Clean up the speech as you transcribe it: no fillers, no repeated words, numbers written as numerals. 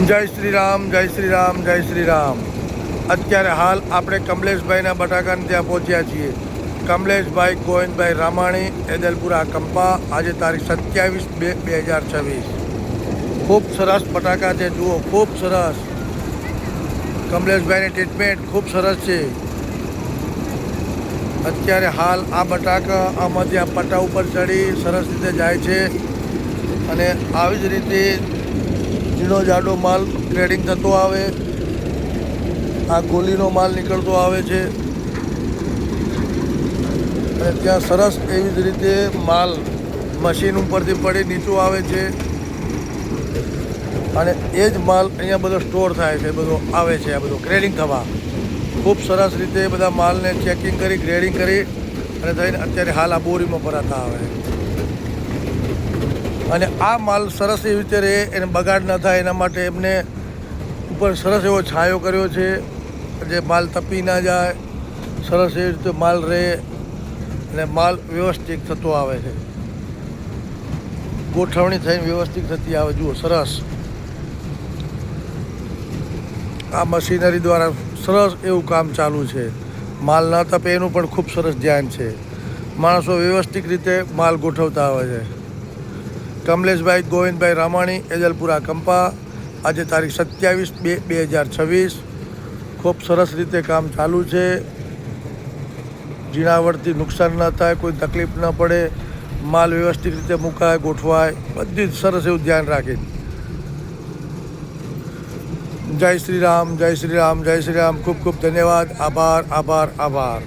જય શ્રી રામ, જય શ્રી રામ, જય શ્રી રામ. અત્યારે હાલ આપણે કમલેશભાઈના બટાકાને ત્યાં પહોંચ્યા છીએ. કમલેશભાઈ ગોવિંદભાઈ રામાણી, એદલપુરા કંપા. આજે તારીખ 27/2/2026. ખૂબ સરસ બટાકા છે, જુઓ, ખૂબ સરસ. કમલેશભાઈની ટ્રીટમેન્ટ ખૂબ સરસ છે. અત્યારે હાલ આ બટાકા આમાંથી આ પટ્ટા ઉપર ચડી સરસ રીતે જાય છે અને આવી જ રીતે ઝીણો જાડો માલ ગ્રેડિંગ થતો આવે, આ ગોલીનો માલ નીકળતો આવે છે અને ત્યાં સરસ એવી જ રીતે માલ મશીન ઉપરથી પડી નીચું આવે છે અને એ જ માલ અહીંયા બધો સ્ટોર થાય છે, બધો આવે છે, આ બધો ગ્રેડિંગ થવા. ખૂબ સરસ રીતે બધા માલને ચેકિંગ કરી, ગ્રેડિંગ કરી અને થઈને અત્યારે હાલ આ બોરીમાં ભરાતા આવે અને આ માલ સરસ એવી રીતે રહે, એને બગાડ ન થાય એના માટે એમને ઉપર સરસ એવો છાંયો કર્યો છે, જે માલ તપી ના જાય, સરસ એવી રીતે માલ રહે અને માલ વ્યવસ્થિત થતો આવે છે. ગોઠવણી થઈને વ્યવસ્થિત થતી આવે, જુઓ સરસ. આ મશીનરી દ્વારા સરસ એવું કામ ચાલુ છે. માલ ન તપે એનું પણ ખૂબ સરસ ધ્યાન છે. માણસો વ્યવસ્થિત રીતે માલ ગોઠવતા આવે છે. કમલેશભાઈ ગોવિંદભાઈ રામાણી, એદલપુરા કંપા. આજે તારીખ 27/2/2026. ખૂબ સરસ રીતે કામ ચાલુ છે. ઝીણાવડથી નુકસાન ન થાય, કોઈ તકલીફ ન પડે, માલ વ્યવસ્થિત રીતે મુકાય, ગોઠવાય, બધી જ સરસ એવું ધ્યાન રાખે. જય શ્રી રામ, જય શ્રી રામ, જય શ્રી રામ. ખૂબ ખૂબ ધન્યવાદ. આભાર, આભાર, આભાર.